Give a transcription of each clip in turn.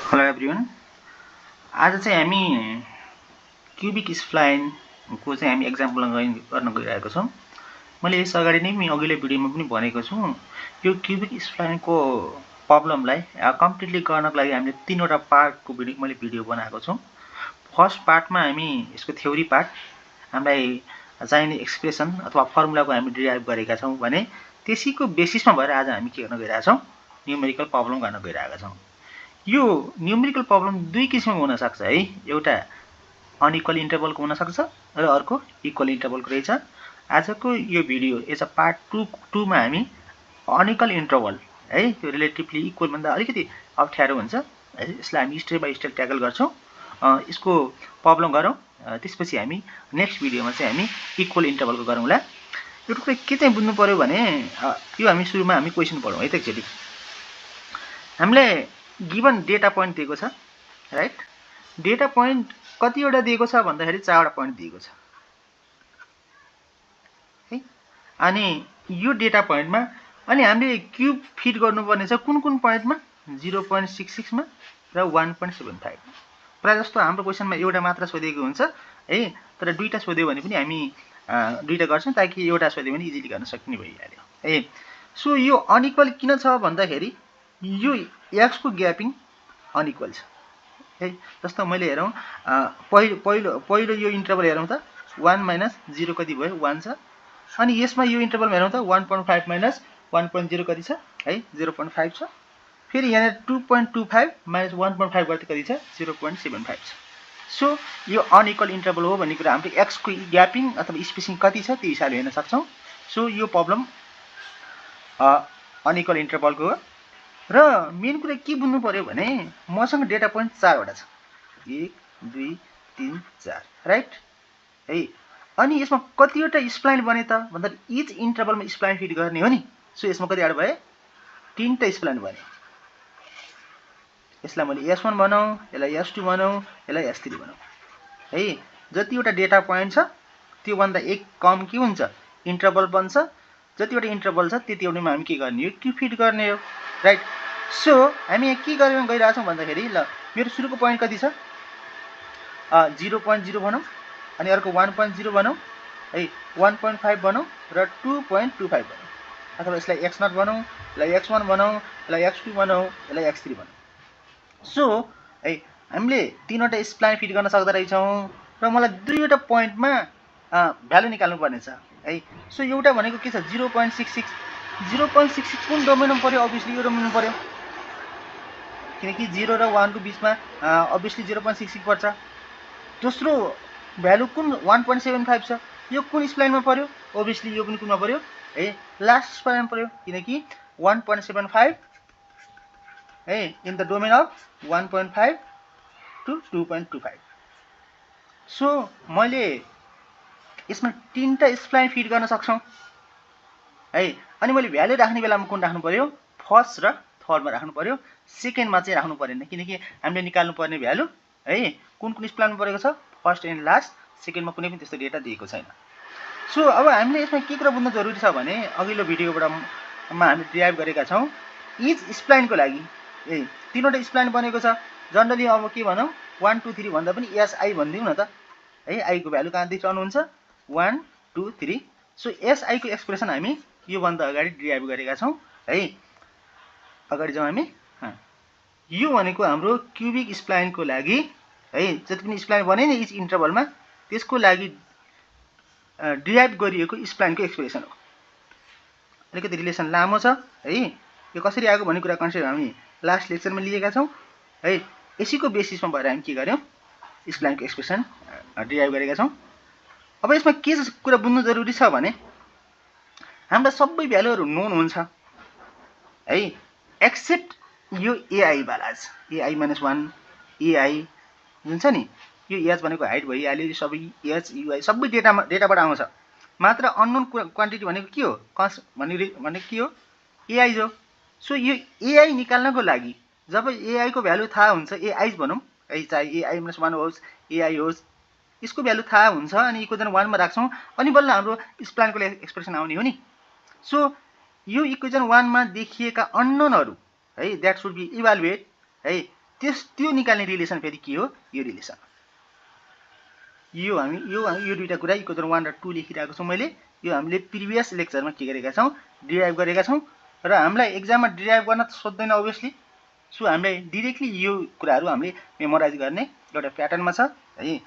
Hello everyone. आज चाहिँ हामी क्युबिक स्प्लाइनको चाहिँ हामी एक्जाम्पल गर्न गइरहेको छौँ। मैले यस अगाडि नै अघिल्लो भिडियोमा पनि भनेको छु, यो क्युबिक स्प्लाइनको प्रब्लमलाई कम्प्लिटली गर्नको लागि हामीले तीनवटा पार्टको मैले भिडियो बनाएको छु। फर्स्ट पार्टमा हामी यसको थ्योरी पार्ट, हामीलाई चाहिने एक्सप्रेसन अथवा फर्मुलाको हामी डिराइभ गरेका छौँ भने त्यसैको बेसिसमा भएर आज हामी के गर्न गइरहेका छौँ, न्युमेरिकल प्रब्लम गर्न गइरहेका छौँ। यो न्युमेरिकल प्रब्लम दुई किसिमको हुन सक्छ है। एउटा अनइक्वल इन्टरभलको हुन सक्छ र अर्को इक्वल इन्टरभलको रहेछ। आजको यो भिडियो एज अ पार्ट 2 मा हामी अनइक्वल इन्टरभल है, त्यो रिलेटिभली इक्वल भन्दा अलिकति अप्ठ्यारो हुन्छ है, यसलाई हामी स्टेप बाइ स्टेप ट्याकल गर्छौँ। यसको प्रब्लम गरौँ, त्यसपछि हामी नेक्स्ट भिडियोमा चाहिँ हामी इक्वल इन्टरभलको गरौँला। एउटा कुरा के चाहिँ बुझ्नु पर्यो भने यो हामी सुरुमा हामी क्वेसन पढौँ है त एकचोटि। हामीले गिभन डेटा पोइन्ट दिएको छ, राइट। डेटा पोइन्ट कतिवटा दिएको छ भन्दाखेरि 4वटा पोइन्ट दिएको छ है। अनि यो डेटा पोइन्टमा अनि हामीले क्युब फिट गर्नुपर्ने छ कुन कुन पोइन्टमा, 0.66 मा र 1.75 मा। प्रायः जस्तो हाम्रो क्वेसनमा एउटा मात्र सोधेको हुन्छ है, तर दुईटा सोध्यो भने पनि हामी दुईटा गर्छौँ ताकि एउटा सोध्यो भने इजिली गर्न सक्ने भइहाल्यो है। सो यो अनइक्वल किन छ भन्दाखेरि यो x को ग्यापिङ अनइक्वल छ है। जस्तो मैले हेरौँ, पहिलो यो इन्टरभल हेरौँ त 1 माइनस 0 कति भयो, 1 छ। अनि यसमा यो इन्टरभलमा हेरौँ त 1.5 माइनस 1.0 कति छ है, 0.5 छ। फेरि यहाँ 2.25 माइनस 1.5 गर्दा कति छ, 0.75 छ। सो यो अनइक्वल इन्टरभल हो भन्ने कुरा हामीले x को ग्यापिङ अथवा स्पेसिङ कति छ त्यो हिसाबले हेर्न सक्छौँ। सो यो प्रब्लम अनइक्वल इन्टरभलको हो। र मेन कुरा के बुझ्नु पर्यो भने मसँग डेटा पोइन्ट 4वटा छ, 1 2 3 4 राइट है। अनि यसमा कतिवटा स्प्लाइन बने त भन्दा इच इन्टरभलमा स्प्लाइन फिट गर्ने हो नि। सो यसमा कतिवटा भए, 3टा स्प्लाइन बने। यसलाई मैले S1 भनौँ, यसलाई S2 भनौँ, यसलाई S3 भनौँ है। जतिवटा डेटा पोइन्ट छ त्यो भन्दा एक कम के हुन्छ, इन्टरभल बन्छ। जतिवटा इन्टरभल छ त्यतिवटामा हामी के गर्ने हो, क्युब फिट गर्ने हो, राइट। सो हामी यहाँ के गरेर गइरहेछौँ भन्दाखेरि ल मेरो सुरुको पोइन्ट कति छ, 0.0 भनौँ, अनि अर्को 1.0 भनौँ है, 1.5 भनौँ र 2.25 भनौँ, अथवा यसलाई x0 भनौँ, यसलाई x1 भनौँ, यसलाई x2 भनौँ, यसलाई x3 भनौँ। सो है हामीले तीनवटा स्प्लाइन फिट गर्न सक्दो रहेछौँ र मलाई दुईवटा पोइन्टमा भ्यालु निकाल्नु पर्ने छ है। सो एउटा भनेको के छ, 0.66। 0.66 कुन डोमेनमा पर्यो, अभियसली यो डोमेनमा पर्यो, किनकि 0 र 1 को बिचमा अभियसली 0.66 पर्छ। दोस्रो भ्यालु कुन 1.75 छ, यो कुन स्प्लाइनमा पर्यो, अभियसली यो पनि कुनमा पर्यो है, लास्ट स्प्लाइनमा पर्यो, किनकि 1.75 है in the domain of 1.5 to 2.25। So मैले यसमा 3टा स्प्लाइन फिट गर्न सक्छौँ है। अनि मैले भ्यालु राख्ने बेलामा कुन राख्नु पर्यो, फर्स्ट र थर्डमा राख्नु पर्यो, सेकेन्डमा चाहिँ राख्नु परेन, किनकि हामीले निकाल्नु पर्ने भ्यालु है कुन कुन स्प्लाइनमा परेको छ, फर्स्ट एन्ड लास्ट, सेकेन्डमा कुनै पनि त्यस्तो डेटा दिएको छैन। सो अब हामीले यसमा के कुरा बुझ्नु जरुरी छ भने अघिल्लो भिडियोबाट हामी डिराइभ गरेका छौँ इच स्प्लाइनको लागि है, तीनवटा स्प्लाइन बनेको छ। जनरली अब के भनौँ, 1 2 3 भन्दा पनि SI भनिदिउँ न त है, आई को भ्यालु कहाँ देखिरहनुहुन्छ, 1 2 3। सो SI को एक्सप्रेसन हामी योभन्दा अगाडि डिराइभ गरेका छौँ है। अगाडि जाउँ हामी। यो भनेको हाम्रो क्युबिक स्प्लाइनको लागि है, जति पनि स्प्लाइन बने नि इच इन्टरभलमा त्यसको लागि डिराइभ गरिएको स्प्लाइनको एक्सप्रेसन हो। अलिकति रिलेसन लामो छ है, यो कसरी आएको भन्ने कुरा कन्सेप्ट हामी लास्ट लेक्चरमा लिएका छौँ है। यसैको बेसिसमा भएर हामी के गर्यौँ, स्प्लाइनको एक्सप्रेसन डिराइभ गरेका छौँ। अब यसमा के कुरा बुझ्नु जरुरी छ भने हामीलाई सबै भ्यालुहरू नोन हुन्छ है, एक्सेप्ट यो AI वाला AI -1 AI जुन छ नि, यो h भनेको हाइट भइहाल्यो, सबै h UI सबै डेटाबाट आउँछ। मात्र अननोन क्वान्टिटी भनेको के हो, कस्ट भनेको के हो, AI हो। सो यो AI निकाल्नको लागि जब AI को भ्यालु थाहा हुन्छ, AI भनौँ है, चाहे AI -1 होस्, AI होस्, यसको भ्यालु थाहा हुन्छ अनि इक्वेसन 1 मा राख्छौँ अनि बल्ल हाम्रो स्प्लाइनको एक्सप्रेसन आउने हो नि। सो यो इक्वेसन 1 मा देखिएका अननोनहरू है, द्याट सुड बी इभालुएट है, त्यो निकाल्ने रिलेसन फेरि के हो? यो रिलेसन। यो दुईटा कुरा इक्वेसन 1 र 2 लेखिरहेको छु मैले। यो हामीले प्रिभियस लेक्चरमा के गरेका छौँ? डिराइभ गरेका छौँ र हामीलाई एक्जाममा डिराइभ गर्न त सोध्दैन अभियसली। सो हामीलाई डिरेक्टली यो कुराहरू हामीले मेमोराइज गर्ने एउटा प्याटर्नमा छ है।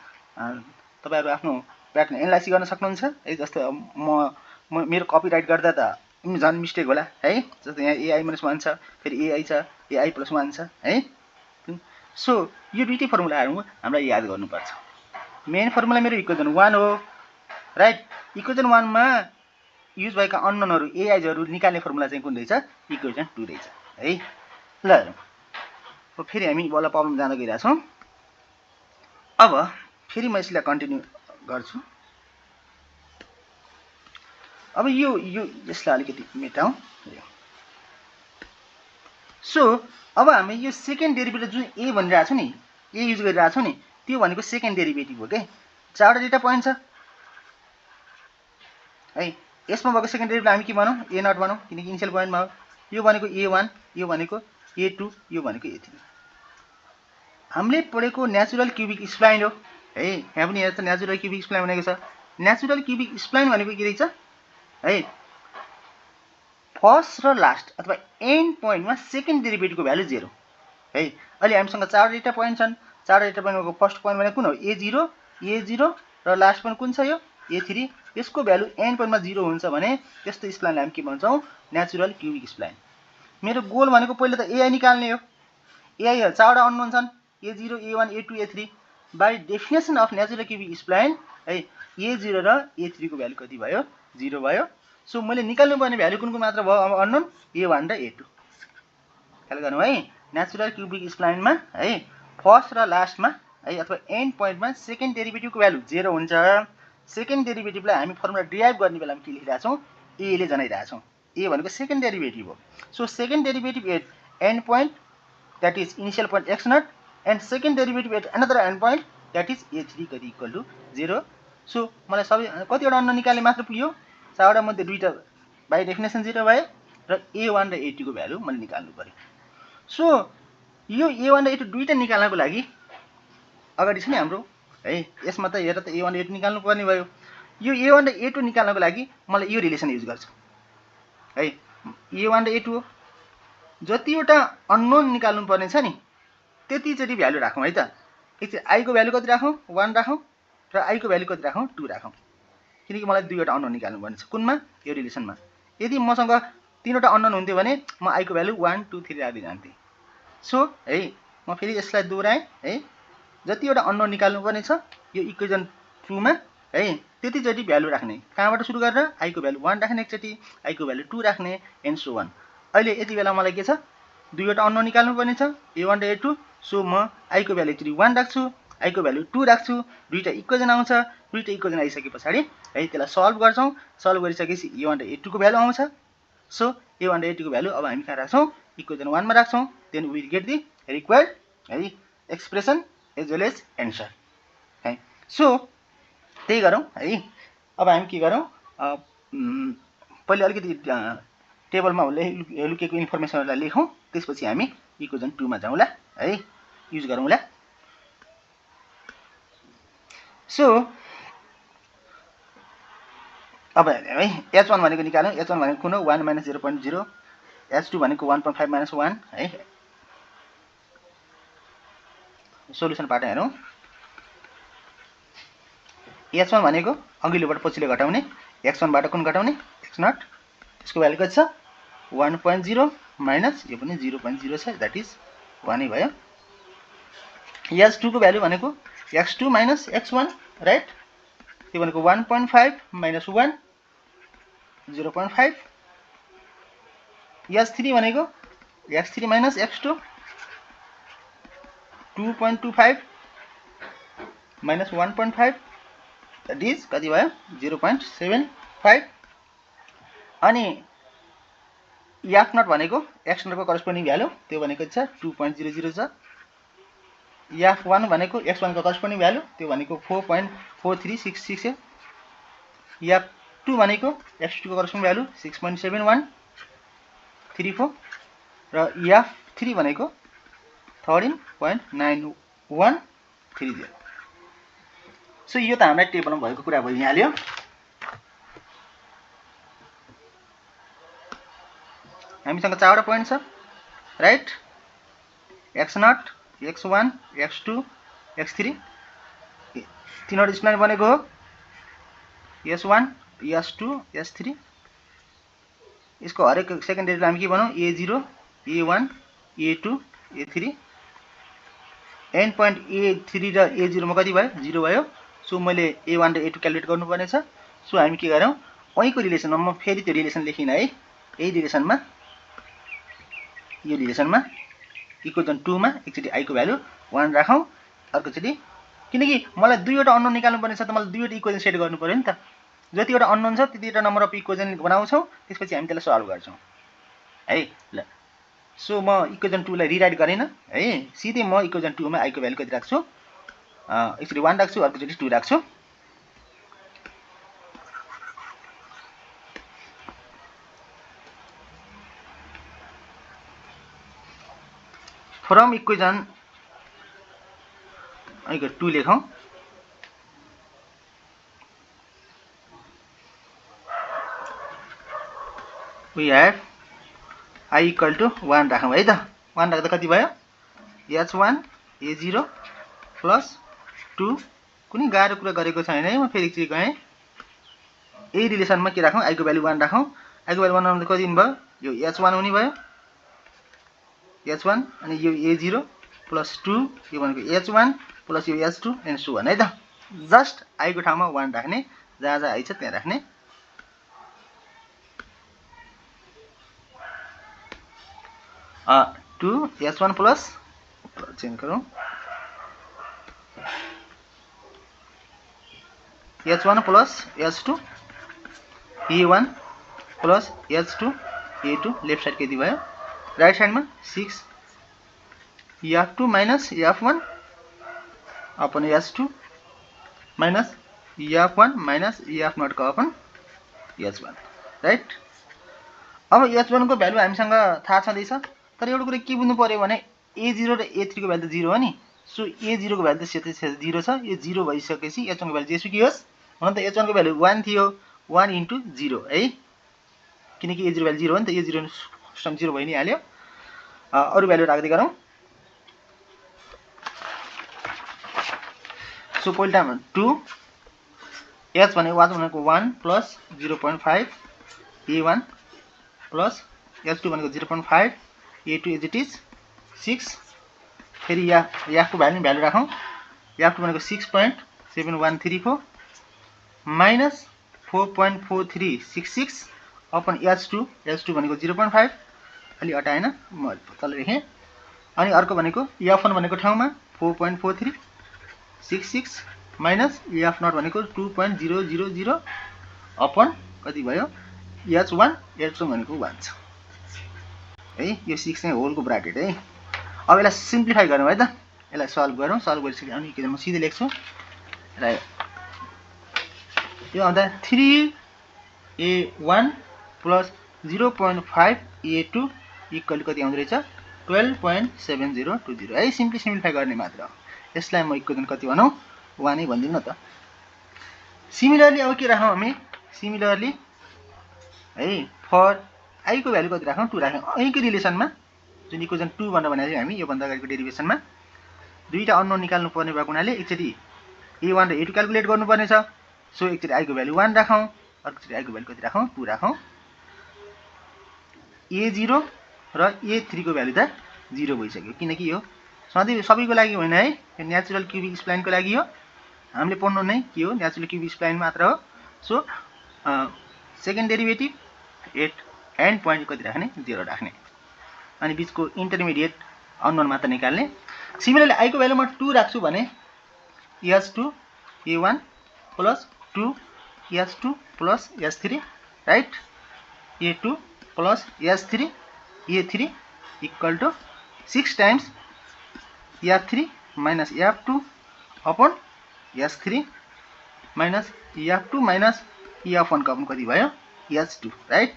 तपाईहरु आफ्नो प्याटर्न एनालाइसिस गर्न सक्नुहुन्छ है। जस्तो म मेरो कपिराइट गर्दा त झन् मिस्टेक होला है। जस्तो यहाँ ai-1 छ, फेरि ai छ, ai+1 छ है। सो यो दुईटै फर्मुलाहरू हामीलाई याद गर्नुपर्छ। मेन फर्मुला मेरो इक्वेसन 1 हो राइट। इक्वेसन 1 मा युज भएका अननोनहरू एआइजहरू निकाल्ने फर्मुला चाहिँ कुन रहेछ? इक्वेसन 2 रहेछ है। ल फेरि हामी बल्ल प्रब्लम जाँदै गइरहेछौँ। अब फेरि म यसलाई कन्टिन्यू गर्छु। अब यो यसलाई अलिकति मेटाउँ। सो अब हामी यो सेकेन्ड डेरिभेटिभ जुन ए भनिरहेको छु नि, ए युज गरिरहेको छु नि, त्यो भनेको सेकेन्ड डेरिभेटिभ हो के। चारवटा डेटा पोइन्ट छ है। यसमा भएको सेकेन्ड डेरिभेटिभ हामी के भनौँ? ए नट भनौँ, किनकि इनिसियल पोइन्टमा हो। यो भनेको ए1, यो भनेको ए2, यो भनेको ए3। हामीले पढेको नेचुरल क्युबिक स्प्लाइन हो है। यहाँ पनि हेर्छ नेचुरल क्युबिक स्प्लाइन भनेको छ। नेचुरल क्युबिक स्प्लाइन भनेको के रहेछ है? फर्स्ट र लास्ट अथवा एन्ड पोइन्टमा सेकेन्ड डेरिभेटिभको भ्यालु 0 है। अहिले हामीसँग चारवटा डेटा पोइन्ट छन्। चारवटा डेटा पोइन्टको फर्स्ट पोइन्ट भनेको कुन हो? ए0 र लास्ट पोइन्ट कुन छ? यो ए3। यसको भ्यालु एन्ड पोइन्टमा 0 हुन्छ भने त्यस्तो स्प्लाइनलाई हामी के भन्छौँ? Natural cubic spline. मेरो गोल भनेको पहिला त एआई निकाल्ने हो। एआई चारवटा अननोन छन्, ए0, ए1, ए2, ए3। By definition of natural cubic spline है, ए0 र ए3 को भ्यालु कति भयो? 0 भयो। सो मैले निकाल्नु पर्ने भ्यालु कुन कुन मात्र भयो अननोन? ए1 र ए2। ख्याल गर्नु है। नेचुरल क्युबिक स्प्लाइनमा है फर्स्ट र लास्टमा है अथवा एन्ड पोइन्टमा सेकेन्ड डेरिभेटिभको भ्यालु 0 हुन्छ। सेकेन्ड डेरिभेटिभलाई हामी फर्मुला डिराइभ गर्ने बेलामा के लेखिरहेको छौँ? ए ले जनाइरहेको छौँ। ए भनेको सेकेन्ड डेरिभेटिभ हो। So second derivative at end point that is initial point x naught and second derivative at another end point that is ए3 कति इक्वल टु 0। सो मलाई सबै कतिवटा अन्न निकाल्ने मात्र पुग्यो? चारवटा मध्ये दुईटा बाई डेफिनेसन 0 भयो र ए1 र ए2 को भ्यालु मैले निकाल्नु पर्यो। सो यो ए1 र ए2 दुईटा निकाल्नको लागि अगाडि छ नि हाम्रो है। यसमा त हेर त ए1 र ए2 निकाल्नु पर्ने भयो। यो ए1 र ए2 निकाल्नको लागि मलाई यो रिलेसन युज गर्छु है। ए1 र ए2 हो। जतिवटा अननोन निकाल्नु पर्ने छ नि त्यतिचोटि भ्यालु राखौँ है त। एकचोटि आई को भ्यालु कति राखौँ? 1 राखौँ र आई को भ्यालु कति राखौँ? 2 राखौँ। किनकि मलाई दुईवटा अननोन निकाल्नु पर्ने छ। कुनमा? यो रिलेसनमा। यदि मसँग तीनवटा अननोन हुन्थ्यो भने म आई को भ्यालु 1, 2, 3 राख्दै जान्थेँ। सो है म फेरि यसलाई दोहोऱ्याएँ है। जतिवटा अननोन निकाल्नु पर्ने छ यो इक्वेसन 2 मा है त्यतिचोटि भ्यालु राख्ने। कहाँबाट सुरु गरेर? आई को भ्यालु 1 राख्ने एकचोटि, आई को भ्यालु 2 राख्ने एन्ड सो अन। अहिले यति बेला मलाई के छ? दुईवटा अननोन निकाल्नु पर्ने छ ए1 र ए2। सो म आई को भ्यालु एकचोटि 1 राख्छु, आई को भ्यालु 2 राख्छु। दुईटा इक्वेसन आउँछ। दुईटा इक्वेसन आइसके पछाडि है त्यसलाई सल्भ गर्छौँ। सल्भ गरिसकेपछि ए1 र ए2 को भ्यालु आउँछ। सो ए1 र ए2 को भ्यालु अब हामी कहाँ राख्छौँ? इक्वेसन 1 मा राख्छौँ। Then we will get the required है expression as well as answer है। सो त्यही गरौँ है। अब हामी के गरौँ? पहिले अलिकति टेबलमा लुकेको इन्फर्मेसनहरूलाई लेखौँ। त्यसपछि हामी इक्वेसन 2 मा जाउँला है, युज गरौँला। सो अब है h1 भनेको निकालौँ। h1 भनेको कुन हो? 1 - 0.0। h2 भनेको 1.5 - 1 है। सोलुसन पार्ट हेरौँ। h1 भनेको अघिल्लोबाट पछिल्लो घटाउने, x1 बाट कुन घटाउने? x not. यसको भ्यालु कति छ? 1.0 माइनस यो पनि 0.0 छ द्याट इज 1 नै भयो। h2 को भ्यालु भनेको x2 माइनस x1 राइट। त्यो भनेको 1.5 माइनस 1 0.5। h3 भनेको x3 minus x2 2.25 minus 1.5 that is कति भयो? 0.75। अनि f नट भनेको x नट को करस्पोन्डिङ भ्यालु त्यो भनेको छ 2.00 छ। f1 भनेको x1 को करस्पोन्डिङ भ्यालु त्यो भनेको 4.4366 हो। f2 भनेको x2 को करस्पोन्डिङ भ्यालु 6.7134 र f3 भनेको 13.9130। सो यो त हामीलाई टेबलमा भएको कुरा भइहाल्यो। हामीसँग 4वटा पोइन्ट छ, right? x0, x1, x2, x3 तीनवटा स्प्लाइन बनेको हो, s1, s2, s3। यसको हरेक सेकेन्ड डेरिभेटिभ हामी के बनाउँ? a0, a1, a2, a3। And point a3 र a0 मा कति भयो? 0 भयो। सो मैले a1 र a2 क्यालकुलेट गर्नुपर्ने छ। सो हामी के गरौँ? अहिलेको रिलेसनमा म फेरि त्यो रिलेसन लेखिनँ है। यही रिलेसनमा, यो रिलेसनमा इक्वेसन 2 मा एकचोटि i को भ्यालु 1 राखौँ, अर्कोचोटि, किनकि मलाई दुईवटा अननोन निकाल्नु पर्ने छ त मलाई दुईवटा इक्वेसन सेट गर्नु पर्यो नि त। जतिवटा अननोन छ त्यतिवटा नम्बर अफ इक्वेसन बनाउँछौँ, त्यसपछि हामी त्यसलाई सल्भ गर्छौँ है। ल सो म इक्वेसन 2 लाई रिराइट गरिनँ है, सिधै म इक्वेसन 2 मा i को भ्यालु कति राख्छु? एकचोटि 1 राख्छु, अर्कोचोटि 2 राख्छु। फ्रम इक्वेसन 2 लेखौँ। we have i equal to 1 राखौँ है त। 1 राख्दा कति भयो? h1 a0 plus 2। कुनै गाह्रो कुरा गरेको छैन है, म फेरि एकचोटि गएँ। यही रिलेसनमा के राखौँ? i को भ्यालु 1 राखौँ। i को भ्यालु 1 राख्दा कति भयो? यो h1 हुने भयो, h1, अनि यो a0 प्लस 2, यो भनेको h1 प्लस यो h2 एन्ड सो अन है त। जस्ट i को ठाउँमा 1 राख्ने, जहाँ जहाँ i छ त्यहाँ राख्ने। 2 h1 प्लस, चेन्ज गरौँ, h1 plus h2 a1 plus h2 a2। Left side कति भयो? राइट साइडमा 6 f2 minus f1 upon h2 minus f1 minus f0 को अपन h1, राइट? अब h1 को भ्यालु हामीसँग थाहा छँदैछ, तर एउटा कुरा के बुझ्नु पर्यो भने a0 र a3 को भ्यालु त 0 हो नि। सो a0 को भ्यालु त 0 छ, यो 0 भइसकेपछि h1 को भ्यालु जेसुकै होस्, हुन त h1 को भ्यालु 1 थियो, 1 इन्टु 0 है, किनकि a0 भ्यालु 0 हो नि त, a0 सम 0 भइ नै हाल्यो। अरु भ्यालु राख्दै गरौँ। सो पहिलो टाइम 2 h भनेको 1 प्लस 0.5 a1 प्लस h2 भनेको 0.5 a2 एज इट इज 6। फेरि यहाँ को भ्यालु राखौँ। f2 भनेको 6.7134 माइनस 4.4366 अपन h2 भनेको 0.5, अलि हटाएन म तल लेखेँ। अनि अर्को भनेको f1 भनेको ठाउँमा 4.4366 माइनस f0 भनेको 2.000 अपन कति भयो? h1 भनेको 1 छ है। यो 6 नै होलको ब्राकेट है। अब यसलाई सिम्प्लिफाई गरौँ है त, यसलाई सल्भ गरौँ। सल्भ गरिसकेपछि अनि के म सिधै लेख्छु, यो आउँदा 3a1 प्लस 0.5 a2 इक्वल कति आउँदो रहेछ? 12.7020 है। सिम्प्लिफाई गर्ने मात्र हो। यसलाई म इक्वेसन कति भनौँ? 1 नै भनिदिनु न त। सिमिलरली अब के राखौँ हामी? सिमिलरली है फर i को भ्यालु कति राखौँ? 2 राखौँ। यहीँको रिलेसनमा जुन इक्वेसन 2 भनेर भनेको हामी योभन्दा अगाडिको डेरिभेसनमा दुईटा अननोन निकाल्नु पर्ने भएको हुनाले एकचोटि a1 र a2 क्यालकुलेट गर्नुपर्ने छ। सो एकचोटि i को भ्यालु 1 राखौँ, अर्कोचोटि i को भ्यालु कति राखौँ? 2 राखौँ। a0 र a3 को भ्यालु त 0 भइसक्यो, किनकि यो सधैँ सबैको लागि होइन है, यो नेचुरल क्युबिक स्प्लाइनको लागि हो। हामीले पढ्नु नै के हो? नेचुरल क्युबिक स्प्लाइन मात्र हो। So second derivative at end point कति राख्ने? 0 राख्ने, अनि बिचको इन्टरमिडिएट अननोन मात्र निकाल्ने। सिमिलरली i को भ्यालु म 2 राख्छु भने h2 a1 plus 2 h2 plus h3, right? a2 plus h3 a3 equal to 6 times f3 minus f2 upon h3 minus f2 minus f1 को अपन कति भयो? h2, right?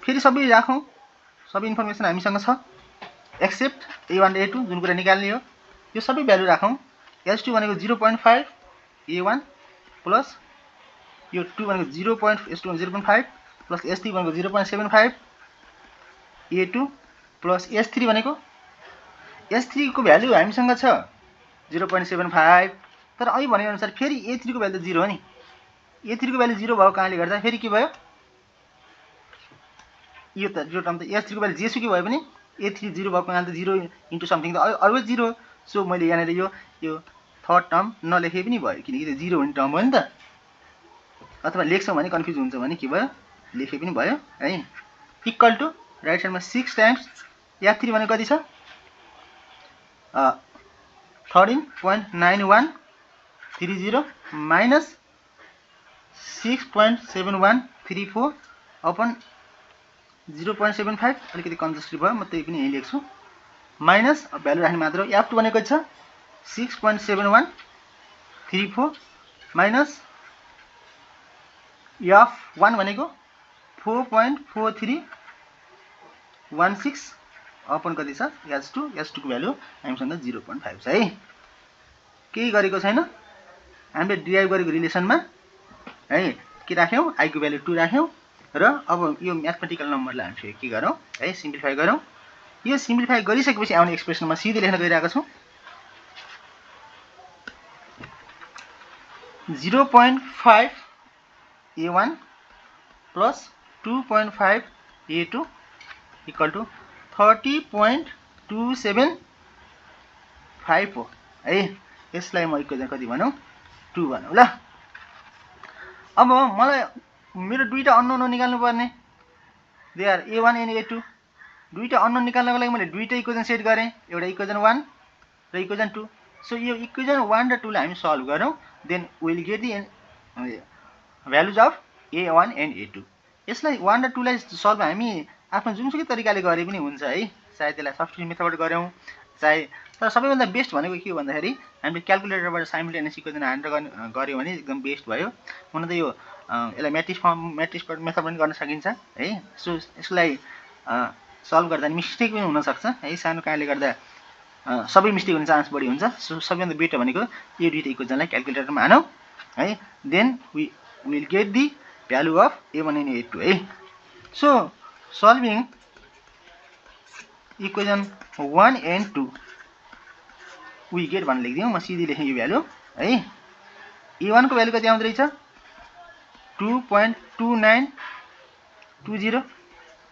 फेरि सबै राखौँ, सबै इन्फर्मेसन हामीसँग छ। एक्सेप्ट A1 र A2 जुन कुरा निकाल्ने हो यो सबै भ्यालु राखौँ। S2 भनेको 0.5 A1 प्लस यो 2 भनेको 0.5 प्लस S3 भनेको 0.75 A2 प्लस S3 भनेको S3 को भ्यालु हामीसँग छ 0.75 तर अहिले भने अनुसार फेरि A3 को भ्यालु त 0 हो नि। A3 को भ्यालु 0 भएको कारणले गर्दा फेरि के भयो यो टर्म त S3 को भ्यालु जेसुकै भए पनि A3 0 भएको कारणले त 0 इन्टु समथिङ त अलवेज 0। सो मैले यहाँनिर यो थर्ड टर्म नलेखे पनि भयो किनकि त्यो 0 हुने टर्म हो नि त। अथवा लेख्छौँ भने कन्फ्युज हुन्छ भने के भयो लेखे पनि भयो है। इक्वल टु राइट साइडमा 6 टाइम्स या3 भनेको कति छ 13.9130 माइनस 6.7134 अपन 0.75 अलिकति कन्जस्टिभ भयो म त्यही पनि यही लेख्छु माइनस भ्यालु राख्ने मात्र F2 भनेको छ 6.7134 माइनस F1 भनेको 4.4316 अपन कति छ S2 को भ्यालु हामीसँग 0.5 छ है। केही गरेको छैन हामीले डिराइभ गरेको रिलेसनमा है के राख्यौं I को भ्यालु 2 राख्यौं र अब यो म्याथमेटिकल नम्बरलाई हामी के गरौँ है सिम्प्लिफाई गरौँ। यो सिम्प्लिफाई गरिसकेपछि आउने एक्सप्रेसनमा सिधै लेख्न गइरहेको छु 0.5 A1 plus 2.5 A2 equal to 30.2754 है। यसलाई म इक्वेसन कति भनौँ 2 भनौँ ल। अब मलाई मेरो दुईटा अननोन निकाल्नु पर्ने they are A1 and A2 दुईटा अननोन निकाल्नको लागि मैले दुईटा इक्वेसन सेट गरेँ एउटा इक्वेसन 1 र इक्वेसन 2। सो यो इक्वेसन 1 र 2 लाई हामी सल्भ गरौँ then we will get the values of A1 and A2। यसलाई 1 र 2 लाई सल्भ हामी आफ्नो जुनसुकै तरिकाले गरे पनि हुन्छ है। चाहे त्यसलाई सब्स्टिट्युट मेथडबाट गरौँ चाहे तर सबैभन्दा बेस्ट भनेको के हो भन्दाखेरि हामीले क्याल्कुलेटरबाट साइमल्टेनियस इक्वेसन हालेर गर्यो भने एकदम बेस्ट भयो। हुन त यो यसलाई म्याट्रिक्स मेथड पनि गर्न सकिन्छ है। सो यसलाई सल्भ गर्दा मिस्टेक पनि हुन सक्छ है सानो कारणले गर्दा सबै मिस्टेक हुने चान्स बढी हुन्छ। सो सबैभन्दा बेटर भनेको यो दुईटा इक्वेसनलाई क्याल्कुलेटरमा हानौँ है then we will get the value of A1 and A2 है। So solving equation 1 and 2 we get भनेर लेखिदिउँ म सिधै लेखेँ यो भ्यालु है। A1 को भ्यालु कति आउँदो रहेछ 2.2920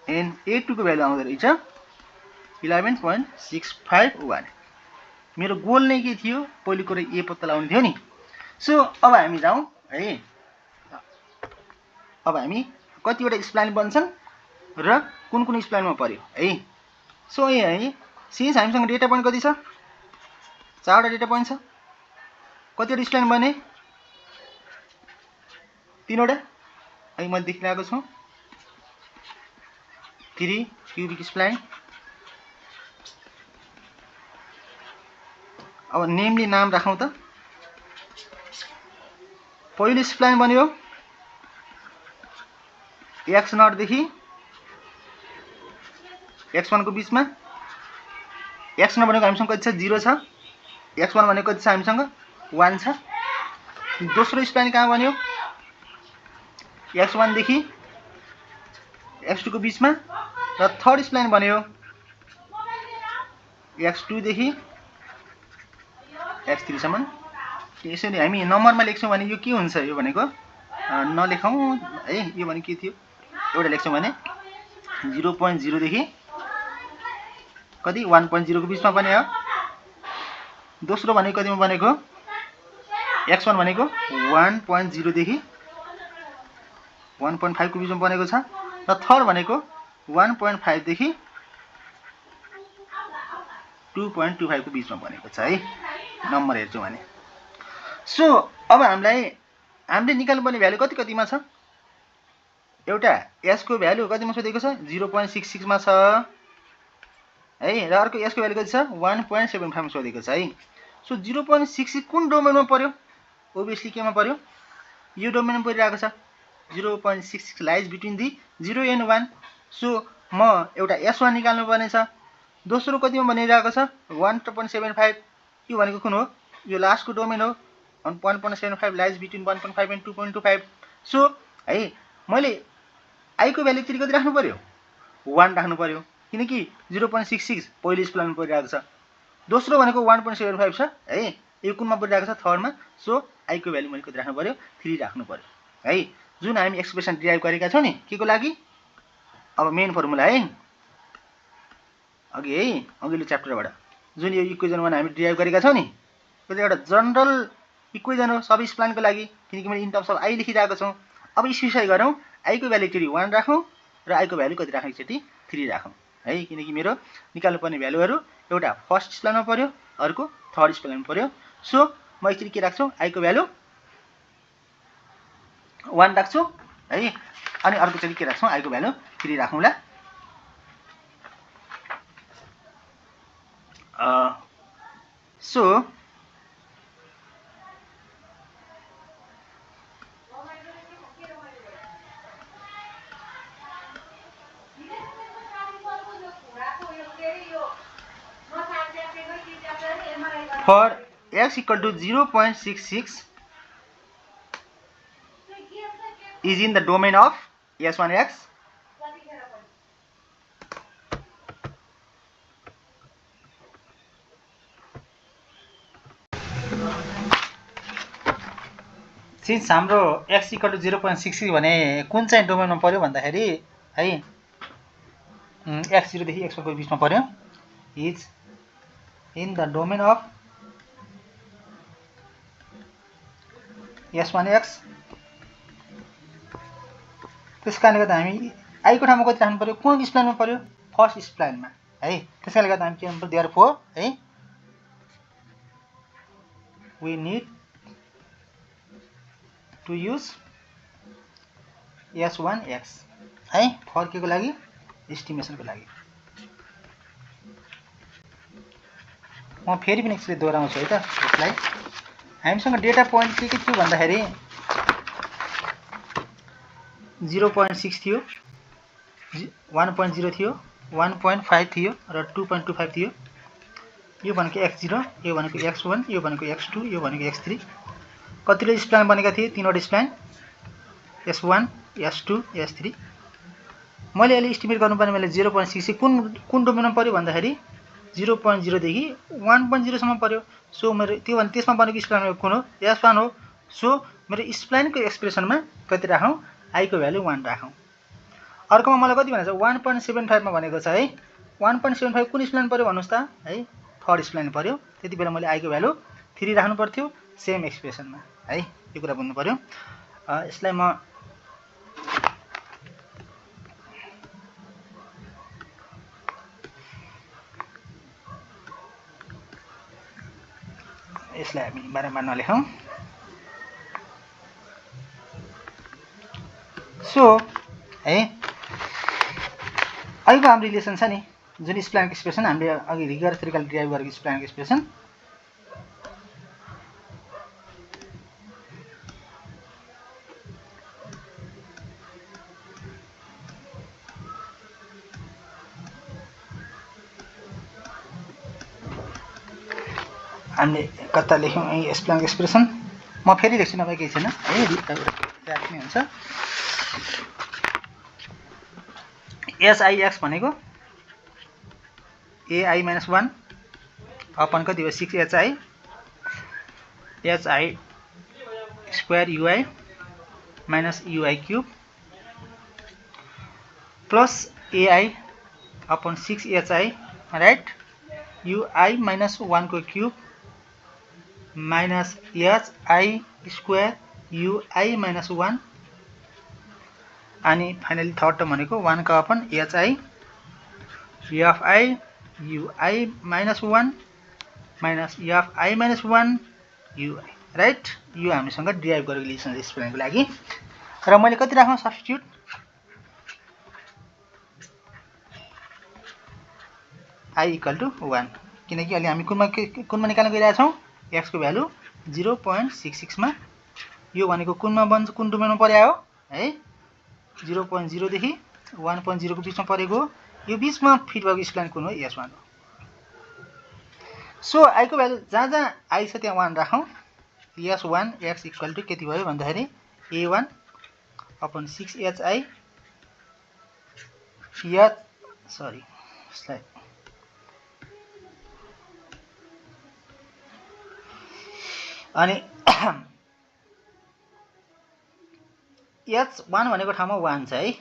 एन्ड A2 को भ्यालु आउँदो रहेछ 11.651। मेरो गोल नै के थियो पहिलो कुरा A पत्ता लगाउनु थियो नि। सो अब हामी जाउँ है। अब हामी कतिवटा स्प्लाइन बन्छन् र कुन कुन स्प्लाइनमा पर्यो है। सो है सिन्स हामीसँग डेटा पोइन्ट कति छ 4वटा डेटा पोइन्ट छ कतिवटा स्प्लाइन बने 3वटा है मैले देखिरहेको छु 3 क्युबिक स्प्लाइन। अब नेमली नाम राखौँ त पहिलो स्प्लाइन बन्यो x0 देखि x1 को बीचमा x0 भनेको हामीसँग कति छ 0 छ x1 भनेको कति छ हामीसँग 1 छ। दोस्रो स्प्लाइन कहाँ बन्यो x1 देखि x2 को बीचमा र थर्ड स्प्लाइन बन्यो x2 देखि x3 सम्म। यसरी हामी नम्बरमा लेख्छौँ भने यो के हुन्छ यो भनेको नलेखौँ है। यो भने के थियो एउटा लेख्छौँ भने 0.0 देखि कति 1.0 को बीचमा बन्यो। दोस्रो भनेको कतिमा बनेको x1 भनेको 1.0 देखि 1.5 को बीचमा बनेको छ र थर्ड भनेको 1.5 देखि 2.25 को बीचमा बनेको छ है नम्बर हेर्छौँ भने। सो अब हामीले निकाल्नुपर्ने भ्यालु कति कतिमा छ एउटा s को भ्यालु कतिमा सोधेको छ 0.66 मा छ है र अर्को s को भ्यालु कति छ 1.75 मा सोधेको छ है। सो 0.66 कुन डोमेनमा पर्यो ओभियसली केमा पर्यो यो डोमेनमा परिरहेको छ 0.66 lies between the 0 and 1। So म एउटा s1 निकाल्नु पर्ने छ दोस्रो कतिमा भनिरहेको छ 1.75 यो भनेको कुन हो यो लास्टको डोमेन हो 1.75 लाइज बिट्विन 1.5 एन्ड 2.25 सो है मैले आई को भ्यालु कति राख्नु पर्यो 1 राख्नु पर्यो किनकि 0.66 पहिलो स्प्लानमा परिरहेको छ दोस्रो भनेको 1.75 छ है यो कुनमा परिरहेको छ थर्डमा सो आई को भ्यालु मैले कति राख्नु पर्यो 3 राख्नु पर्यो है जुन हामी एक्सप्रेसन डिराइभ गरेका छौं नि के को लागि अब मेन फर्मुला है अघि है अघिल्लो च्याप्टरबाट जुन यो इक्वेसन 1 हामी डिराइभ गरेका छौं नि यो एउटा जनरल इक्वेसन हो सब स्प्लानको लागि किनकि मैले इन टर्म्स अफ आई लेखिरहेको छौं अब स्पेसिफाई गरौँ आई को भ्यालु एकचोटी 1 राखौँ र आई को भ्यालु कति राखौँ एकचोटी 3 राखौँ है किनकि मेरो निकाल्नु पर्ने भ्यालुहरु एउटा फर्स्ट स्प्लानमा पर्यो अर्को थर्ड स्प्लानमा पर्यो सो म एकचोटी के राख्छु आई को भ्यालु 1 राख्छु है अनि अर्को चोटी के राख्छौं आई को भ्यालु 3 राखौँला so for x equal to 0.66 is in the domain of S1x since हाम्रो x equal to 0.66 भने कुन चाहिँ डोमेनमा पर्यो भन्दाखेरि है x0 देखि x1 को बीचमा पर्यो is in the domain of S1x त्यसकारणले गर्दा हामी आई को ठाउँमा कति राख्नु पर्यो कुन स्प्लानमा पर्यो फर्स्ट स्प्लानमा है त्यसकारणले गर्दा हामी के गर्नु पर्यो देयरफोर है we need to use S1x है फर के को लागि एस्टिमेसन को लागि म फेरि पनि एकचोटि दोहोऱ्याउँछु है त यसलाई हामीसँग डेटा पोइन्ट के थियो भन्दाखेरि 0.6 थियो 1.0 थियो 1.5 थियो र 2.25 थियो यो भनेको x0 यो भनेको x1 यो भनेको x2 यो भनेको x3 कतिले स्प्लान बनेका थिए तीनवटा स्प्लान s1 s2 s3 मैले अहिले एस्टिमेट गर्नुपर्ने मैले 0.6 कुन डोमेनमा पर्यो भन्दाखेरि 0.0 देखि 1.0 सम्म पर्यो सो मेरो त्यो भने त्यसमा बनेको स्प्लान कुन हो s1 हो सो मेरो स्प्लानको एक्सप्रेसनमा कति राखौं आई को भ्यालु 1 राखौं अर्कोमा मलाई कति भनेको छ 1.75 मा भनेको छ है 1.75 कुन स्प्लान पर्यो भन्नुस् त है थर्ड स्प्लान पर्यो त्यतिबेला मैले आई को भ्यालु 3 राख्नु पर्थ्यो सेम एक्सप्रेसनमा है यो कुरा बुझ्नु पर्यो यसलाई म यसलाई हामी बारम्बार नलेखौं सो है अहिलेको हाम्रो रिलेसन छ नि जुन स्प्लानको एक्सप्रेसन हामीले अघि रिगर तरिकाले डिराइभ गरेको स्प्लानको एक्सप्रेसन हामीले कता लेख्यौं यही स्प्लानको एक्सप्रेसन म फेरि लेख्छु नभए केही छैन है राख्ने हुन्छ SIX भनेको AI - 1 अपन कति हो 6HI HI square UI minus UI cube plus AI upon 6HI right UI - 1 को cube minus HI square UI - 1 अनि फाइनली थर्ड टर्म भनेको 1 का upon HI FI UI - 1 minus FI - 1 UI right यो हामीसँग derive गरेको relation एक्सप्लेनको लागि र मैले कति राख्नु सब्स्टिट्युट I इक्वल टु 1 किनकि अहिले हामी कुनमा निकाल्न गइरहेका छौं x को भ्यालु 0.66 मा यो भनेको कुनमा बन्छ कुन डोमेनमा पर्या हो है 0.0 देखि 1.0 को बीचमा परेको यो बीचमा फिट भएको स्प्लान कुन हो S1 हो सो आई को भ्यालु जहाँ जहाँ आई छ त्यहाँ 1 राखौँ। s1 x इक्वल टु कति भयो भन्दाखेरि a1 अपन 6hi अनि h1 भनेको ठाउँमा 1 छ है,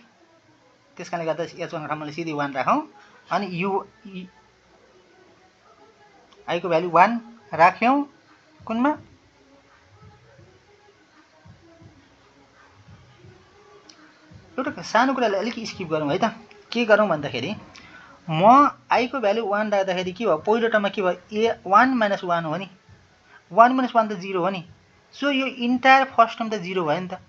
त्यसकारणले गर्दा h1 को ठाउँमा सिधै 1 राखौँ। अनि आई को भ्यालु 1 राख्यौँ कुनमा एउटा सानो कुरालाई अलिक स्किप गरौँ है त। के गरौँ भन्दाखेरि म आई को भ्यालु 1 राख्दाखेरि के भयो, पहिलो टर्ममा के भयो, a1 - 1 हो नि, 1 - 1 त 0 हो नि। सो यो इन्टायर फर्स्ट टर्म त 0 भयो नि त,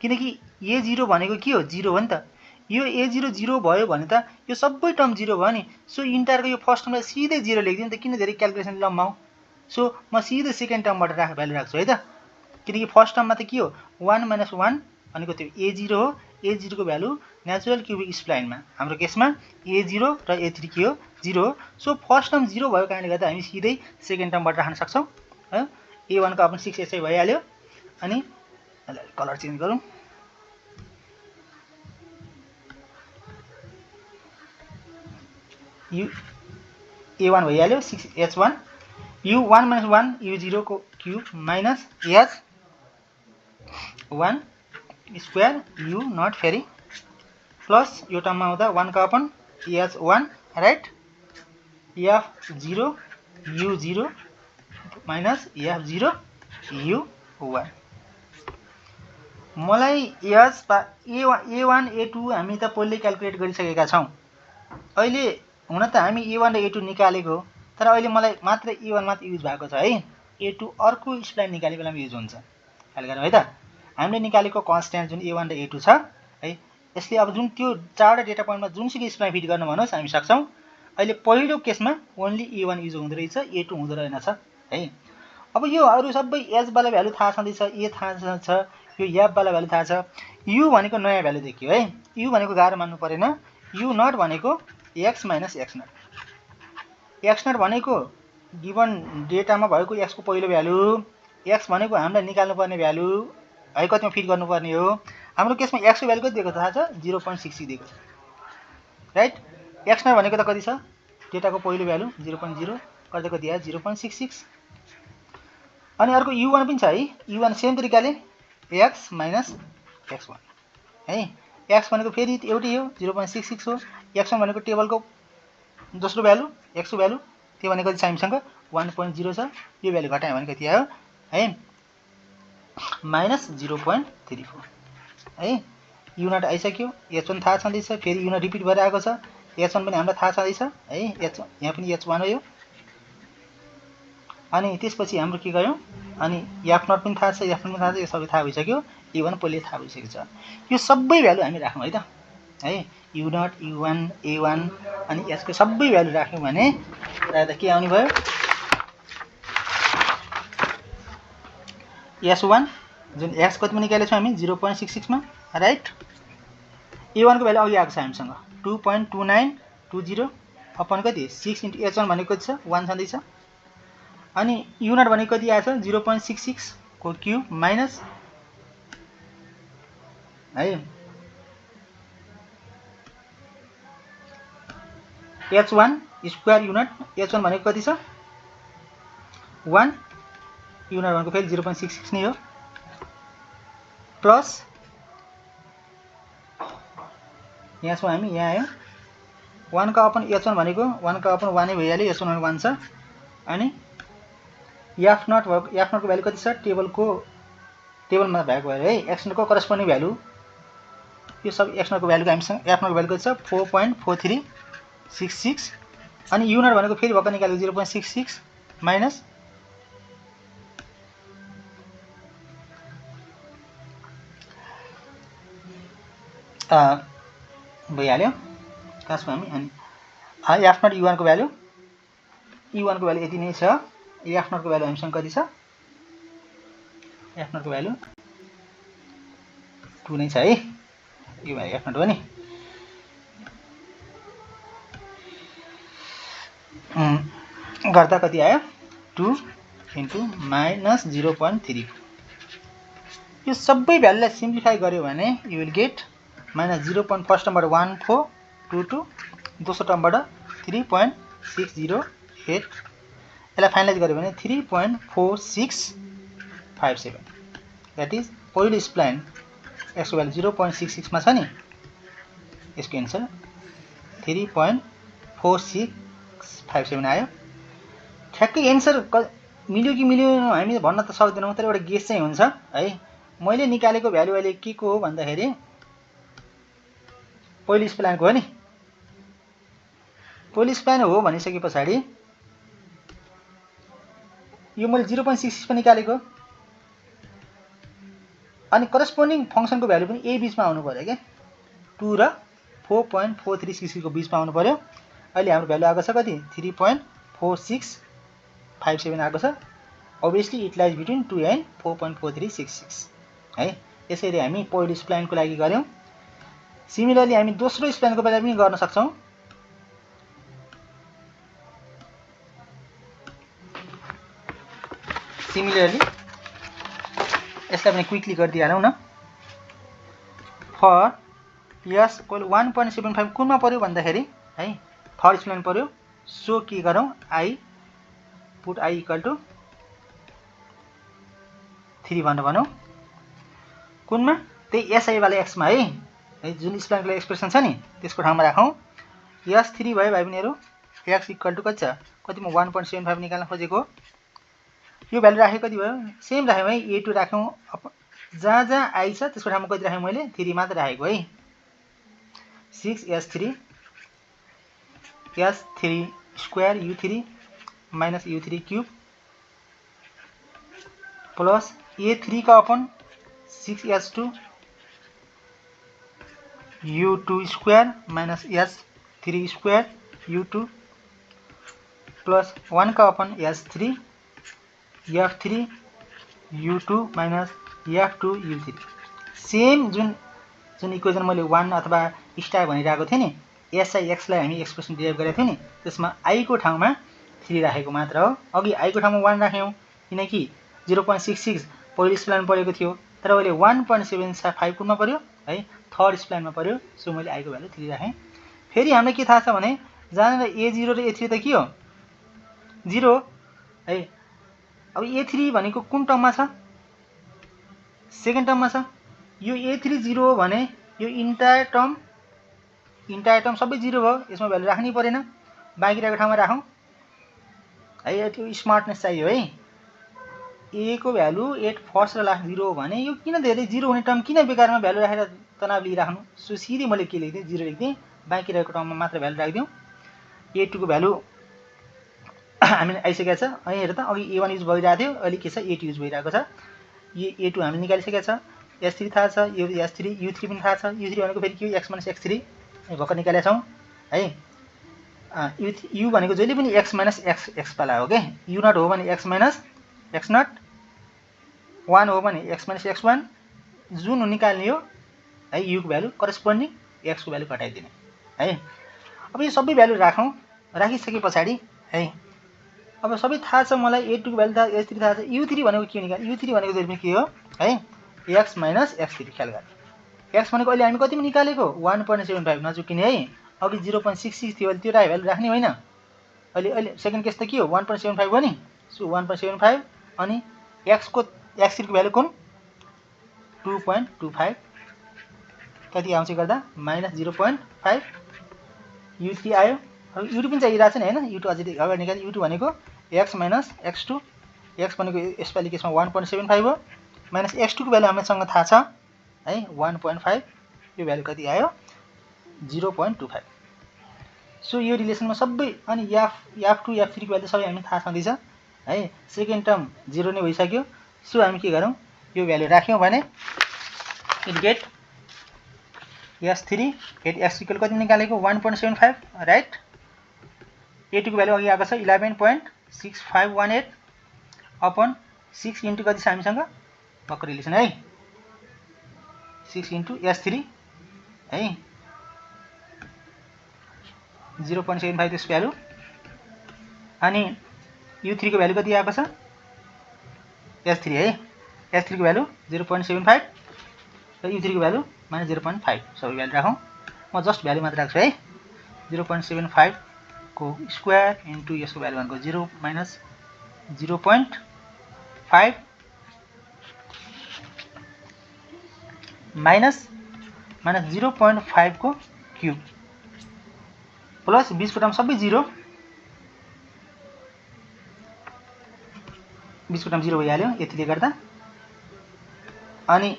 किनकि a0 भनेको के हो, 0 हो नि त। यो a0 0 भयो भने त यो सबै टर्म 0 भयो नि। सो इन्टायरको यो फर्स्ट टर्मलाई सिधै 0 लेखिदिउँ त, किन धेरै क्याल्कुलेसन लम्बाउँ। सो म सिधै सेकेन्ड टर्मबाट भ्यालु राख्छु है त, किनकि फर्स्ट टर्ममा त के हो, 1 - 1 भनेको त्यो a0 हो। a0 को भ्यालु नेचुरल क्युबिक स्प्लाइनमा हाम्रो केसमा a0 र a3 के हो, 0 हो। सो फर्स्ट टर्म 0 भएको कारणले गर्दा हामी सिधै सेकेन्ड टर्मबाट राख्न सक्छौँ। a1 को अपन 6hi भइहाल्यो। अनि कलर चेन्ज गरौँ, a1 भइहाल्यो 6h1 u1 - 1 u0 को cube minus h1 square u naught फेरि प्लस यो टर्ममा आउँदा 1 का upon h1 right, f0 u0 minus f0 u1। मलाई a1 a2 हामी त पहिल्यै क्याल्कुलेट गरिसकेका छौँ। अहिले हुन त हामी a1 र a2 निकालेको हो, तर अहिले मलाई मात्र a1 मात्र युज भएको छ है, a2 अर्को स्प्लाइन निकाले बेलामा युज हुन्छ। ख्याल गरौँ है त, हामीले निकालेको कन्स्ट्यान्ट जुन a1 र a2 छ है, यसले अब जुन त्यो चारवटा डेटा पोइन्टमा जुनसुकै स्प्लाइन फिट गर्न भन्नुहोस् हामी सक्छौँ। अहिले पहिलो केसमा ओन्ली a1 युज हुँदो रहेछ, a2 हुँदो रहेनछ है। अब यो अरू सबै एच वाला भ्यालु थाहा छँदैछ, ए थाहा छ, यो एफ वाला भ्यालु थाहा छ। यु भनेको नयाँ भ्यालु देखियो है, यु भनेको गाह्रो मान्नु परेन। यु नट भनेको x minus x naught, x naught भनेको गिभन डेटामा भएको x को पहिलो भ्यालु, x भनेको हामीलाई निकाल्नु पर्ने भ्यालु है, कतिमा फिट गर्नुपर्ने हो। हाम्रो केसमा x को भ्यालु कति दिएको थाहा छ, 0.66 दिएको राइट। x नट भनेको त कति छ, डेटाको पहिलो भ्यालु 0.0 गर्दा कति आयो, 0.66। अनि अर्को u1 पनि छ है, u1 सेम तरिकाले x माइनस x1 है। x भनेको फेरि एउटै हो 0.66 हो, x1 भनेको टेबलको दोस्रो भ्यालु, x को भ्यालु त्यो भनेको कति छ हामीसँग 1.0 छ, यो भ्यालु घटायो भने कति आयो है, माइनस 0.34 है। u0 आइसक्यो, h1 थाहा छँदैछ, फेरि u0 रिपिट भएर आएको छ, h1 पनि हामीलाई थाहा छँदैछ है, यहाँ पनि h1 हो यो। अनि त्यसपछि हाम्रो के गयो, अनि f0 पनि थाहा छ, f1 पनि थाहा छ, यो सबै थाहा भइसक्यो, u1 पहिले थाहा भइसकेको छ। यो सबै भ्यालु हामी राखौँ है त है, u0 u1 a1 अनि यसको सबै भ्यालु राख्यौँ भने राख्दा के आउने भयो, s1 जुन x कतिमा निकालेको छौँ हामी 0.66 मा राइट। a1 को भ्यालु अघि आएको छ हामीसँग 2.2920 अपन कति 6 × h1 भनेको कति छ 1 छँदैछ। अनि u0 भनेको कति आएछ 0.66 को क्युब माइनस है h1 स्क्वायर u0, h1 भनेको कति छ 1, u0 भनेको फेरि 0.66 नै हो, प्लस यहाँ छौँ हामी, यहाँ आयो 1 का अपन h1 भनेको 1 का अपन 1 नै भइहाल्यो, h1 भनेको 1 छ। अनि f0 को भ्यालु कति छ, टेबलमा भएको भएर है, x0 को करस्पोन्डिङ भ्यालु यो सब x0 को भ्यालु हामीसँग, f0 को भ्यालु कति छ 4.4366। अनि u0 भनेको फेरि भर्खर निकालेको 0.66 माइनस भइहाल्यो खासमा हामी। अनि f0 u1 को भ्यालु, u1 को भ्यालु यति नै छ, f0 को भ्यालु हामीसँग कति छ, f0 को भ्यालु 2 नै छ है, यो भ्यालु f0 हो नि। गर्दा कति आयो 2 इन्टु माइनस 0.3 यो सबै भ्यालुलाई सिम्प्लिफाई गर्यो भने you will get minus 0. First टर्मबाट 1422 दोस्रो टर्मबाट 3.608 यसलाई फाइनलाइज गर्यो भने 3.4657 द्याट इज पहिलो स्प्लाइन यसको भ्यालु 0.66 मा छ नि यसको एन्सर 3.4657 आयो ठ्याक्कै एन्सर मिल्यो कि मिलेन हामी भन्न त सक्दैनौँ तर एउटा गेस चाहिँ हुन्छ है मैले निकालेको भ्यालु अहिले के को हो भन्दाखेरि पहिलो स्प्लाइनको हो नि पहिलो स्प्लाइन हो भनिसके पछाडि यो मैले 0.66 पनि निकालेको अनि करस्पोन्डिङ फंक्सनको भ्यालु पनि ए बीचमा आउनु पर्यो के 2 र 4.4366 को बीचमा आउनु पर्यो अहिले हाम्रो भ्यालु आएको छ कति 3.4657 आएको छ obviously it lies between 2 and 4.4366 है यसरी हामी पहिलो स्प्लाइनको लागि गर्यौं सिमिलरली हामी दोस्रो स्प्लाइनको लागि पनि गर्न सक्छौं सिमिलरली यसलाई पनि क्विकली गरिदिहालौं न फर यस इक्वल 1.75 कुनमा पर्यो भन्दाखेरि है थर्ड स्प्लाइन पर्यो सो के गरौं I put i equal to 3 भनेर भनौं कुनमा त्यही एसआई वाला एक्स मा है जुन स्प्लाइनको लागि एक्सप्रेसन छ नि त्यसको ठाउँमा राखौं यस 3 भयो भाइ बहिनीहरु एक्स इक्वल टु कति छ कति म 1.75 निकाल्न खोजेको यो भ्यालु राखे कति भयो सेम राख्यौं है a2 राख्यौं जहाँ जहाँ आई छ त्यसको ठाउँमा कति राखे मैले 3 मात्र राखेको है 6s3 s3 square u3 minus u3 cube plus a3 का upon 6s2 u2 square minus s3 square u2 plus 1 का upon s3 f3 u2 minus f2 u3 same जुन इक्वेसन मैले 1 अथवा स्टार भनिरहेको थिएँ नि एसआई एक्स लाई हामी एक्सप्रेसन डिराइभ गरेको थियौं नि त्यसमा आई को ठाउँमा 3 राखेको मात्र हो अघि आई को ठाउँमा 1 राख्यौं किनकि 0.66 पहिलो स्प्लाइन परेको थियो तर अहिले 1.75 कुनमा पर्यो है थर्ड स्प्लाइनमा पर्यो सो मैले आई को भ्यालु 3 राखे फेरि हामीलाई के थाहा छ भने जानेर a0 र a3 त के हो 0 है अब a3 भनेको कुन टर्ममा छ सेकेन्ड टर्ममा छ यो a3 0 हो भने यो इन्टायर टर्म सबै 0 भयो यसमा भ्यालु राख्नै परेन बाँकी रहेको ठाउँमा राखौं है यो स्मार्टनेस चाहियो है a को भ्यालु एट फर्स्ट र लास्ट 0 हो भने यो किन धेरै 0 हुने टर्म किन बेकारमा भ्यालु राखेर तनाव लिइराख्नु सो सिधै मैले के लेख्दिए 0 लेख्दिए बाँकी रहेको टर्ममा मात्र भ्यालु राख्दियौ a2 को भ्यालु हामीले आइसकेको छ अनि हेर त अघि a1 युज भइरहेको थियो अहिले के छ a2 युज भइरहेको छ a2 हामीले निकालिसकेका छ s3 थाहा छ यो s3 u3 पनि थाहा छ u3 भनेको फेरि के हो x - x3 भर्खर निकालेका छौं है u भनेको जहिले पनि x - x पाला हो के u0 हो भने x - x0 1 हो भने x - x1 जुन निकाल्ने हो है u को भ्यालु करस्पोन्डिङ x को भ्यालु घटाइदिने है अब यो सबै भ्यालु राखौं राखिसके पछाडी है अब सबै थाहा छ मलाई a2 को भ्यालु थाहा s3 थाहा छ u3 भनेको के निकाल्ने u3 भनेको जहिले पनि के हो है x - x3 ख्याल गर्ने x भनेको अहिले हामी कतिमा निकालेको 1.75 नचुकिने है अघि 0.66 थियो अहिले त्यो भ्यालु राख्ने होइन अहिले सेकेन्ड केस त के हो 1.75 हो नि सो 1.75 अनि x को x3 को भ्यालु कुन 2.25 कति आउँछ गर्दा -0.5 u3 आयो अब u2 पनि चाहिरहेछ नि हैन u2 अझै अगाडि निकाल्ने u2 भनेको x - x2 x भनेको यसपालि केसमा 1.75 हो माइनस x2 को भ्यालु हामीसँग थाहा छ है 1.5 यो भ्यालु कति आयो 0.25 सो यो रिलेसनमा सबै अनि f2 f3 को भ्यालु सबै हामी थाहा छँदैछ है सेकेन्ड टर्म 0 नै भइसक्यो सो हामी के गरौं यो भ्यालु राख्यौं भने it get s3 get x equal कति निकालेको 1.75 राइट a2 को भ्यालु अघि आएको छ 11.6518 अपन 6 इन्टु कति छ हामीसँग भर्खर रिलेसन है 6 इन्टु s3 है 0.75 त्यस भ्यालु अनि U3 को भ्यालु कति आएको छ S3 है S3 को भ्यालु 0.75 र U3 को भ्यालु -0.5 सबै भ्यालु राखौं म जस्ट भ्यालु मात्र राख्छु है 0.75 को स्क्वायर इन्टु यसको भ्यालु भनेको 0 माइनस 0.5 माइनस 0.5 को क्यूब प्लस 20 को टर्म सबै 0 20 को टर्म 0 भइहाल्यो यतिले गर्दा अनि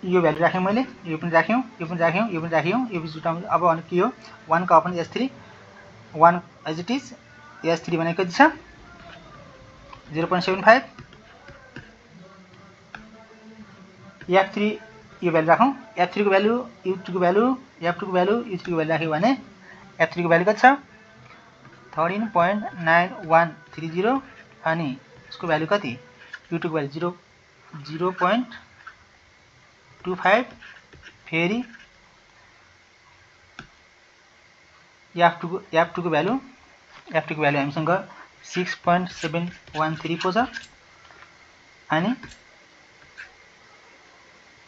यो भ्यालु राखेँ मैले यो पनि राख्यौं यो पनि राख्यौं यो पनि राख्यौं यो 20 को टर्म अब अनि के हो 1 का upon S3 1 as it is S3 भनेको कति छ 0.75 F3 यो भ्यालु राखौं F3 को भ्यालु U2 को भ्यालु F2 को भ्यालु U3 को भ्यालु राख्यो भने F3 को भ्यालु कति छ 13.9130 अनि यसको भ्यालु कति U2 को भ्यालु 0.25 फेरि F2 को भ्यालु हामीसँग 6.713 पो छ अनि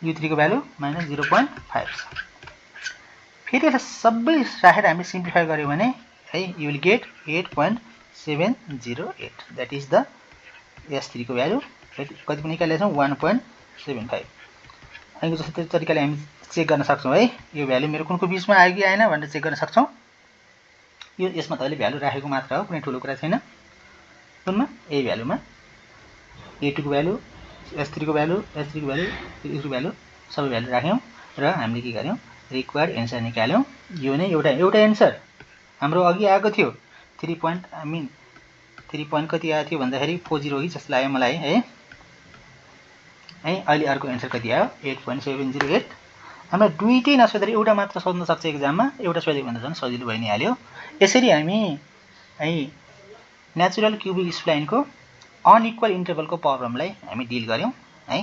U3 को भ्यालु -0.5 छ फेरि यसलाई सबै राखेर हामी सिम्प्लिफाई गर्यौं भने है you will get 8.708 that is the S3 को भ्यालु कति पनि निकालेछौं 1.75 अनि जस्तो तरिकाले हामी चेक गर्न सक्छौं है यो भ्यालु मेरो कुनको बीचमा आयो कि आएन भनेर चेक गर्न सक्छौं यो यसमा तपाईले भ्यालु राखेको मात्र हो कुनै ठूलो कुरा छैन कुनमा यही भ्यालुमा A2 को भ्यालु S3 को भ्यालु S3 को भ्यालु U3 को भ्यालु सबै भ्यालु राख्यौं र हामीले के गर्यौं रिक्वायर्ड एन्सर निकाल्यौं यो नै एउटा एन्सर हाम्रो अघि आएको थियो 3 पोइन्ट कति आएको थियो भन्दाखेरि 40 हो कि जस्तो लाग्यो मलाई है अहिले अर्को एन्सर कति आयो 8.708 हाम्रो दुईटै नसोधेर एउटा मात्र सोध्न सक्छ एक्जाममा एउटा सोध्यो भने झन् सजिलो भइ नै हाल्यो यसरी हामी है नेचुरल क्युबिक स्प्लाइनको अनइक्वल इन्टरभलको प्रब्लमलाई हामी डिल गर्यौं है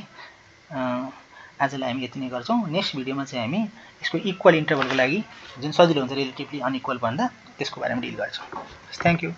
आजलाई हामी यति नै गर्छौं नेक्स्ट भिडियोमा चाहिँ हामी यसको इक्वल इन्टरभलको लागि जुन सजिलो हुन्छ रिलेटिभली अनइक्वल भन्दा त्यसको बारेमा डिल गर्छौं थ्यांक यू